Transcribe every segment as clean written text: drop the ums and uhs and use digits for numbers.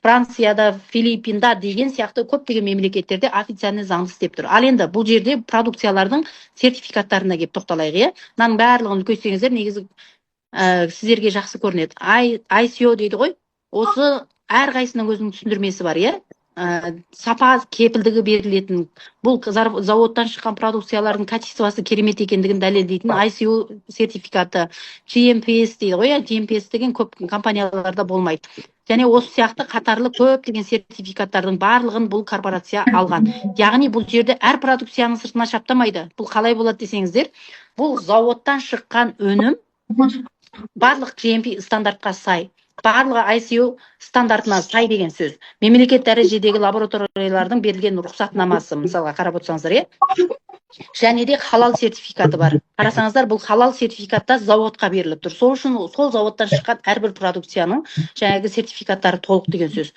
Францияда, Филиппинда деген сияқты көптеген мемлекеттерде официальный заңды істеп тұр. Ал енді бұл жерде продукциялардың сертификаттарына келіп тоқталайық, иә. Мынаның барлығын көзсеңіздер, негізі сіздерге жақсы көрінеді. ICO дейді ғой. Осы әрқайсының өзінің түсіндірмесі бар, иә. Сапа кепілдігі берілетін, бұл заводтан шыққан продукциялардың качествосы керемет екендігін дәлелдейтін ICO сертификаты, GMPS дейді ғой, GMPS деген көп компанияларда болмайды. Және осы сияқты қатарлы көптеген сертификаттардың барлығын бұл корпорация алған. Яғни бұл жерде әр продукцияның сыртына шаптамайды. Бұл қалай болады десеңіздер, бұл заводтан шыққан өнім барлық GMP стандартқа сай, барлығы ICO стандартына сай деген сөз. Мемлекет дәрежедегі лабораториялардың берілген рұқсатнамасы, мысалға қарап отырсаңыздар, иә. Және де халал сертификаты бар. Қарасаңыздар, бұл халал сертификатта заводқа беріліп тұр. Сол үшін сол заводтан шыққан әрбір продукцияның жаңағы сертификаттары толық деген сөз.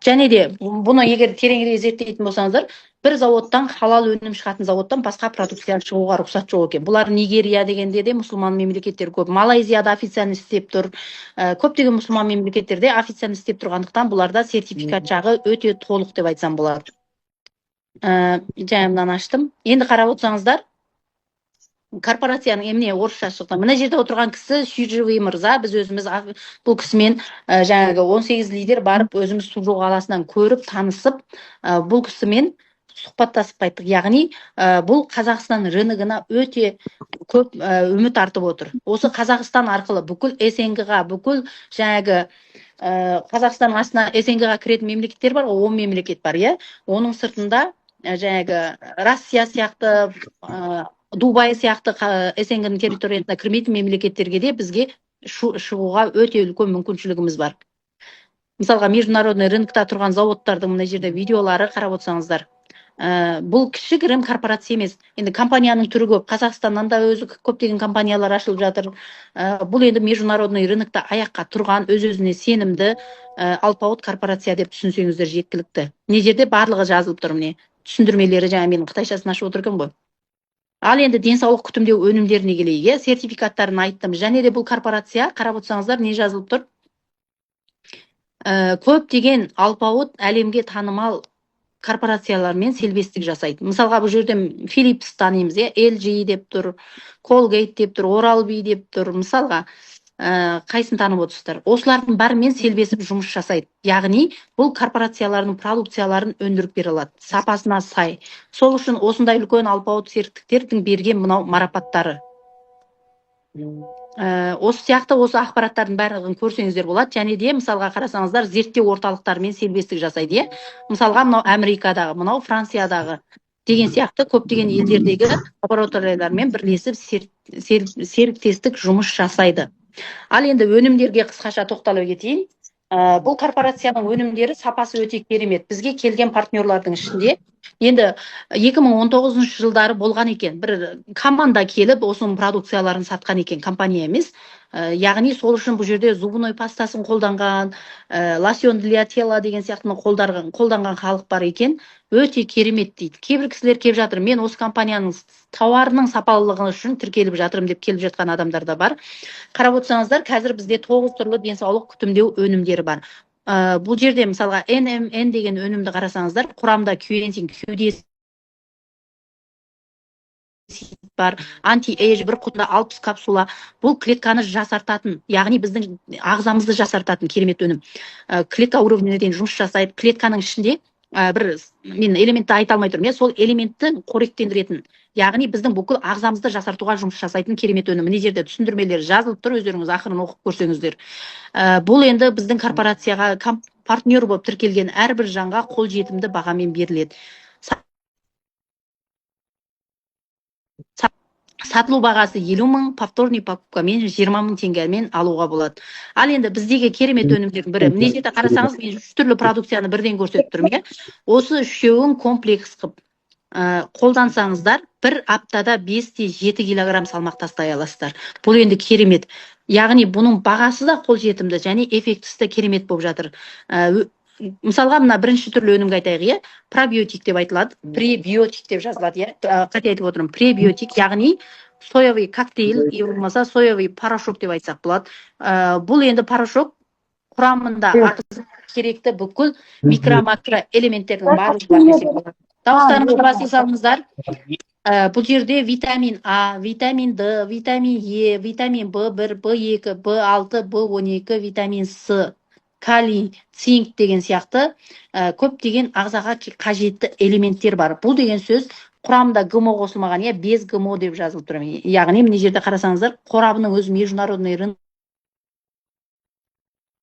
Және де бұны егер тереңірек зерттейтін болсаңыздар, бір заводтан, халал өнім шығатын заводтан басқа продукция шығуға рұқсат жоқ екен. Бұлар Нигерия дегенде де мұсылман мемлекеттер көп. Малайзияда официально істеп тұр. Көптеген мұсылман мемлекеттерде официально істеп тұрғандықтан бұларда сертификат жағы өте толық деп айтсам болады. Жаңа аштым. Енді қарап отырсаңыздар, корпорацияның еміне орысша шықты. Мына жерде отырған кісі Сүйжевый мырза, біз өзіміз бұл кісімен жаңағы 18 лидер барып, өзіміз Сужу қаласынан көріп, танысып, бұл кісімен сұхбаттасып қайттық. Яғни бұл Қазақстан рыногына өте көп үміт артып отыр. Осы Қазақстан арқылы бүкіл СНГ-ға, бүкіл жаңағы Қазақстан астына СНГ-ға кіретін мемлекеттер бар, 10 мемлекет бар, иә. Оның сыртында жаңағы Россия сияқты, Дубай сияқты СНГ-ның территориясына кірмейтін мемлекеттерге де бізге шығуға өте үлкен мүмкіншілігіміз бар. Мысалға, международный рынокта тұрған заводтардың мына жерде видеолары қарап отырсаңыздар. Бұл кішігірім корпорация емес. Енді компанияның түрі көп. Қазақстаннан да өзі көптеген компаниялар ашылып жатыр. Бұл енді международный рынокта аяққа тұрған, өз-өзіне сенімді алпауыт корпорация деп түсінсеңіздер жеткілікті. Мына жерде барлығы жазылып тұр, міне. Түсіндірмелері жаңа менің қытайшасын ашып отырған ғой. Ал енді денсаулық күтімдеу өнімдеріне келейік, сертификаттарын айттым. Және де бұл корпорация, қарап отырсаңыздар, не жазылып тұр? Көптеген алпауыт әлемге танымал корпорациялармен селбестік жасайды. Мысалға, бұл жерде Philips танимыз, LG деп тұр, Colgate деп тұр, Oral-B деп тұр. Мысалға, қайсын танып отырсыздар? Осылардың барымен селбесіп жұмыс жасайды. Яғни, бұл корпорациялардың продукцияларын өндіріп бере алады, сапасына сай. Сол үшін осындай үлкен алпауыт серіктіктердің берген мынау марапаттары. Осы сияқты осы ақпараттардың барлығын көрсеңіздер болады. Және де мысалға қарасаңыздар, зерттеу орталықтарымен селбестік жасайды. Мысалға, мынау Америкадағы, мынау Франциядағы деген сияқты көптеген елдердегі лабораториялармен бірлесіп серіктестік жұмыс жасайды. Ал енді өнімдерге қысқаша тоқталып кетейін. Бұл корпорацияның өнімдері сапасы өте керемет. Бізге келген партнерлардың ішінде енді 2019 жылдары болған екен. Бір команда келіп, осының продукцияларын сатқан екен, компания емес. Яғни сол үшін бұл жерде зубной пастасын қолданған, лосьон для тела деген сияқты қолданған халық бар екен. Өте керемет дейді. Кейбір кісілер келіп жатыр. Мен осы компанияның тауарының сапалылығы үшін тіркеліп жатырмын деп келіп жатқан адамдар да бар. Қарап отырсаңыздар, қазір бізде 9 түрлі денсаулық күтімдеу өнімдері бар. Бұл жерде мысалға NMN деген өнімді қарасаңыздар, құрамда кюрентин, QDS бар, анти-эйж, бір құтында 60 капсула. Бұл клетканы жасартатын, яғни біздің ағзамызды жасартатын керемет өнім. Клетка уровеніне дейін жұмыс жасайды. Клетканың ішінде бір, мен элементті айта алмай тұрмын, сол элементті қоректендіретін, яғни біздің бүкіл ағзамызды жасартуға жұмыс жасайтын керемет өнім. Мына жерде түсіндірмелер жазылып тұр, өздеріңіз ақырын оқып көрсеңіздер. Бұл енді біздің корпорацияға партнер болып тіркелген әрбір жанға қолжетімді бағамен беріледі. Сатылу бағасы 50 000, повторный покупкамен 20 000 теңгемен алуға болады. Ал енді біздегі керемет өнімдердің бірі. Мына жерде қарасаңыз, мен 3 түрлі продукцияны бірден көрсетіп тұрмын. Осы үшеуін комплекс қып қолдансаңыздар, бір аптада 5-7 килограмм салмақ тастай аласыздар. Бұл енді керемет. Яғни бұның бағасы да қолжетімді және эффектісі де керемет болып жатыр. Мысалға, мына бірінші түрлі өнімге айтайық, пробиотик деп айтылады, пребиотик деп жазылады, қате айтып отырмын, пребиотик, яғни соевый коктейль, болмаса соевый порошок деп айтсақ болады. Бұл енді порошок құрамында керекті бүкіл микро макро элементтердің барлығы бар десек болады. Дауыстарыңызға баса салыңыздар. Бұл жерде витамин А, витамин Д, витамин Е, витамин В1, В2, В6, В12, витамин С, калий, цинк деген сияқты көптеген ағзаға қажетті элементтер бар. Бұл деген сөз құрамында ГМО қосылмаған, без ГМО деп жазылып тұр. Яғни мына жерде қарасаңыздар, қорабының өзі международный рынок.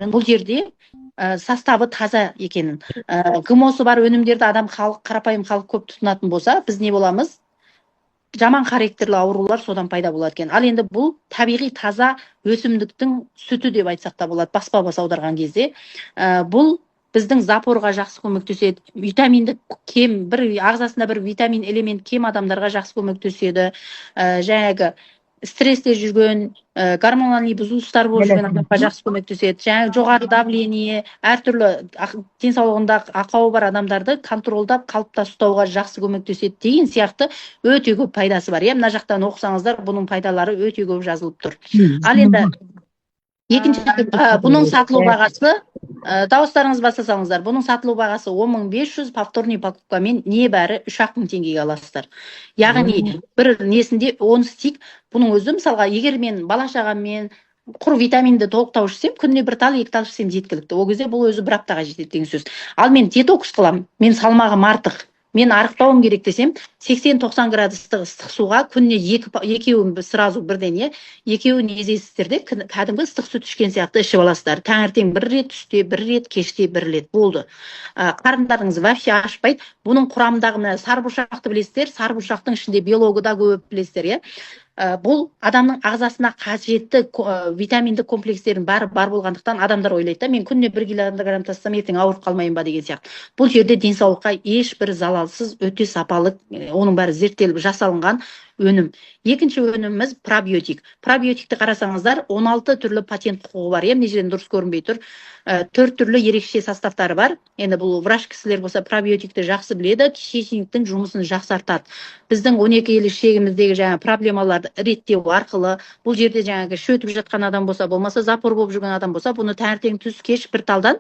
Бұл жерде составы таза екенін. ГМОсы бар өнімдерді қарапайым халық көп тұтынатын болса, біз не боламыз? Жаман характерлі аурулар содан пайда болады екен. Ал енді бұл табиғи таза өсімдіктің сүті деп айтсақ та болады, баспа-бас аударған кезде. Бұл біздің запорға жақсы көмектеседі. Витаминді кем, ағзасында бір витамин элемент кем адамдарға жақсы көмектеседі. Жаңағы стрессте жүрген, гормоналды бұзылыстар болып жүрген адамға жақсы көмектеседі. Жаңағы жоғары давление, әртүрлі денсаулығында ақауы бар адамдарды контролдап, қалыпта ұстауға жақсы көмектеседі деген сияқты өте көп пайдасы бар. Мына жақтан оқысаңыздар, бұның пайдалары өте көп жазылып тұр. Ал енді екінші, бұның сатылу бағасы, дауыстарыңыз басасаңыздар, бұның сатылу бағасы 10.500, повторный покупкамен небәрі 3-ақ мың теңгеге аласыздар. Яғни бір несінде 10 стик, бұның өзі мысалға, егер мен бала-шағаммен құр витаминді толықтау ішсем, күніне бір тал, 2 тал ішсем жеткілікті. Ол кезде бұл өзі 1 аптаға жетеді деген сөз. Ал мен детокс қыламын, мен салмағым артық, мен арықтауым керек десем, 80-90 градустық ыстық суға күніне екеуін сразу бірден, екеуін езесіздерде кәдімгі ыстық сүт ішкен сияқты ішіп аласыздар. Таңертең 1 рет, түсте 1 рет, кеште 1 рет болды. Қарындарыңыз вообще ашпайды. Бұның құрамындағы сарыбұршақты білесіздер, сарыбұршақтың ішінде биологы да көп білесіздер, бұл адамның ағзасына қажетті витаминді комплекстердің бар болғандықтан адамдар ойлайды да, мен күніне 1 килограмм тассам, ертең ауырып қалмайын ба деген сияқты. Бұл жерде денсаулыққа ешбір залалсыз, өте сапалы, оның бәрі зерттеліп жасалынған өнім. Екінші өніміміз пробиотик. Пробиотикті қарасаңыздар, 16 түрлі патент құқығы бар. Мына жерден дұрыс көрінбей тұр. 4 түрлі ерекше составтары бар. Енді бұл врач кісілер болса пробиотикті жақсы біледі, кишечниктің жұмысын жақсартады. Біздің 12 ел ішегіміздегі жаңа проблемаларды реттеу арқылы, бұл жерде жаңағы шөтіп жатқан адам болса, болмаса запор болып жүрген адам болса, бұны таңертең түс кеш 1 талдан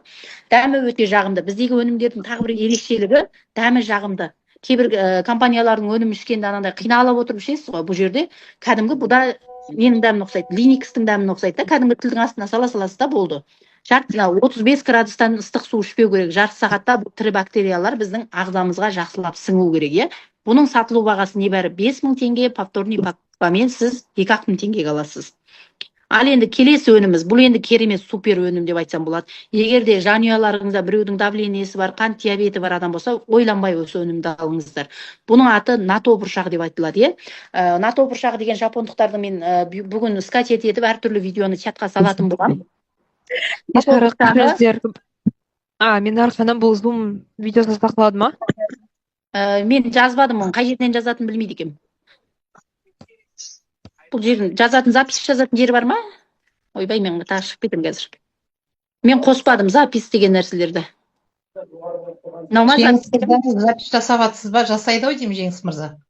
дәмі өте жағымды. Біздегі өнімдердің тағы бір ерекшелігі дәмі жағымды. Кейбір компаниялардың өнім ішкенде анандай қиналып отырып ішесіз ғой, бұл жерде кәдімгі бұда менің дәмім ұқсайды, Linux'тың дәмін ұқсайды да, кәдімгі тілдің астына саласыз да болды. 35 градустан ыстық су ішпеу керек. Жарты сағатта бұл тірі бактериялар біздің ағзамызға жақсылап сіңу керек. Бұның сатылу бағасы небәрі 5.000 теңге, повторный покупкамен сіз 2.000 теңгеге аласыз. Ал енді келесі өніміміз, бұл енді керемет супер өнім деп айтсам болады. Егер де жанұяларыңызда біреудің давлениесі бар, қант диабеті бар адам болса, ойланбай осы өнімді алыңыздар. Бұның аты НАТО бұршағы деп айтылады. НАТО бұршағы деген жапондықтарды мен бүгін скачет етіп әртүрлі видеоны чатқа салатын боламын. Мен арқанан бұл зум видеосы сақлады ма? Мен жазбадым оны, қай жерден жазатын білмейді екенмін. Бұл жерін запись жазатын жері бар ма? Ойбай, мен тағы шығып кетем қазір. Мен қоспадым запись деген нәрселерді. Запись жасаватсыз ба? Жасайды ой деймін, Жеңіс мырза.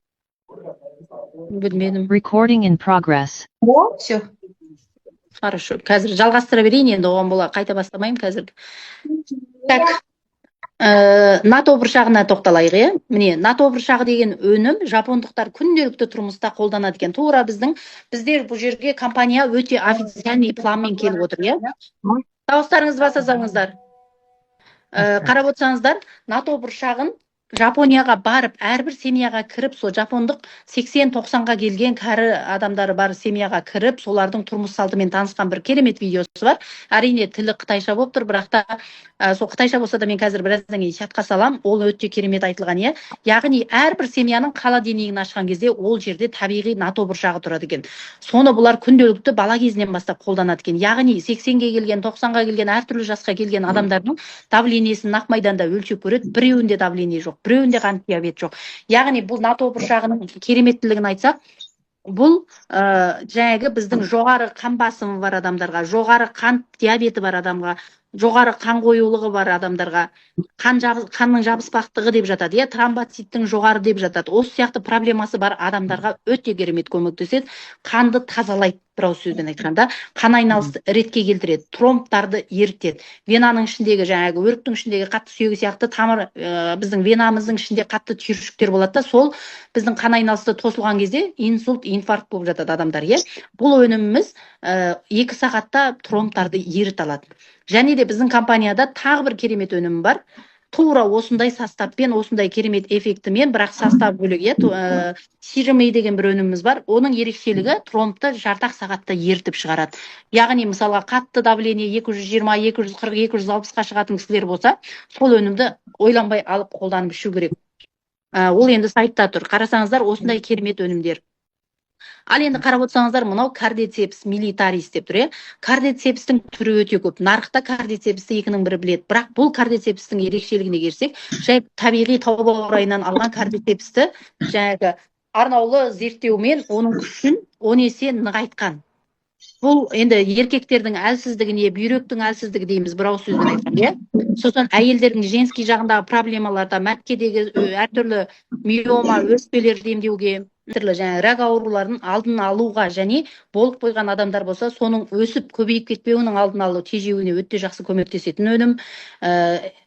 Білмедім. Recording in progress. Все. Хорошо. Қазір жалғастыра берейін, енді оған бола қайта бастамайым қазір. Так. НАТО бұршағына тоқталайық. Міне, НАТО бұршағы деген өнім жапондықтар күнделікті тұрмыста қолданады екен. Тура біздер бұл жерге компания өте официальный планмен келіп отыр. Дауыстарыңызды басасаңыздар. Қарап отырсаңыздар, НАТО бұршағын Жапонияға барып, әрбір семьяға кіріп, сол жапондық 80-90-ға келген кәрі адамдары бар семьяға кіріп, солардың тұрмыс салтымен танысқан бір керемет видеосы бар. Әрине тілі қытайша болып тұр, бірақ та сол қытайша болса да мен қазір біраздан кейін чатқа салам. Ол өте керемет айтылған. Яғни әрбір семьяның қала денегін ашқан кезде ол жерде табиғи НАТО бұршағы тұрады екен. Соны бұлар күнделікті бала кезінен бастап қолданады екен. Яғни 80-ге келген, 90-ға келген, әртүрлі жасқа келген адамдардың давлениесін нақ майданда өлшеп көреді. Біреуінде давление жоқ, біреуінде қант диабет жоқ. Яғни бұл НАТО бұршағының кереметтілігін айтсақ, бұл жаңағы біздің жоғары қан басымы бар адамдарға, жоғары қант диабеті бар адамға, жоғары қан қоюлығы бар адамдарға қанның жабыспақтығы деп жатады, иә, тромбоциттің жоғары деп жатады. Осы сияқты проблемасы бар адамдарға өте керемет көмектеседі. Қанды тазалайды, бір ауыз сөзбен айтқанда, қан айналысты ретке келтіреді, тромбтарды ерітеді. Венаның ішіндегі, жаңағы өріктің ішіндегі қатты сүйегі сияқты тамыр, біздің венамыздың ішінде қатты түйіршіктер болады да, сол біздің қан айналысты тосылған кезде инсульт, инфаркт болып жатады адамдар, иә. Бұл өніміміз 2 сағатта тромбтарды еріте алады. Және де біздің компанияда тағы бір керемет өнім бар. Тура осындай составпен, осындай керемет эффектімен, бірақ состав бөлек, иә, сиромей деген бір өніміміз бар. Оның ерекшелігі тромбты жарты сағатта ерітіп шығарады. Яғни, мысалға, қатты давление 220, 240, 260-қа шығатын кісілер болса, сол өнімді ойланбай алып қолданып ішу керек. Ол енді сайтта тұр. Қарасаңыздар, осындай керемет өнімдер. Ал енді қарап отырсаңыздар, мынау кардицепс милитарис деп тұр, иә. Кардицепстің түрі өте көп. Нарықта кардицепсті 2-ның бірі біледі. Бірақ бұл кардицепстің ерекшелігіне келсек, жай табиғи тау баурайынан алған кардицепсті жаңағы арнаулы зерттеумен оның күшін 10 есе нығайтқан. Бұл енді еркектердің әлсіздігіне, бүйректің әлсіздігі дейміз, бір ауыз сөзбен айтқанда, иә. Сосын әйелдердің женский жағындағы проблемаларда, мәткедегі әртүрлі миома, өспелерді емдеуге, түрлі жаңа рак ауруларын алдын алуға, және болып қойған адамдар болса, соның өсіп көбейіп кетпеуінің алдын алу, тежеуіне өте жақсы көмектесетін өнім.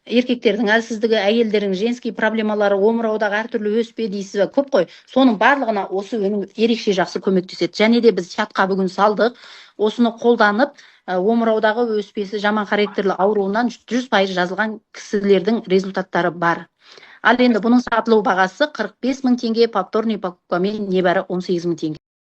Еркектердің әлсіздігі, әйелдердің женский проблемалары, омыраудағы әртүрлі өспе дейсіз, көп қой. Соның барлығына осы өнім ерекше жақсы көмектеседі. Және де біз чатқа бүгін салдық. Осыны қолданып, омыраудағы өспесі жаман характерлі ауруынан 100% жазылған кісілердің результаттары бар. Ал енді бұның сатылу бағасы 45 мың теңге, повторный покупкамен небәрі 18 мың теңге.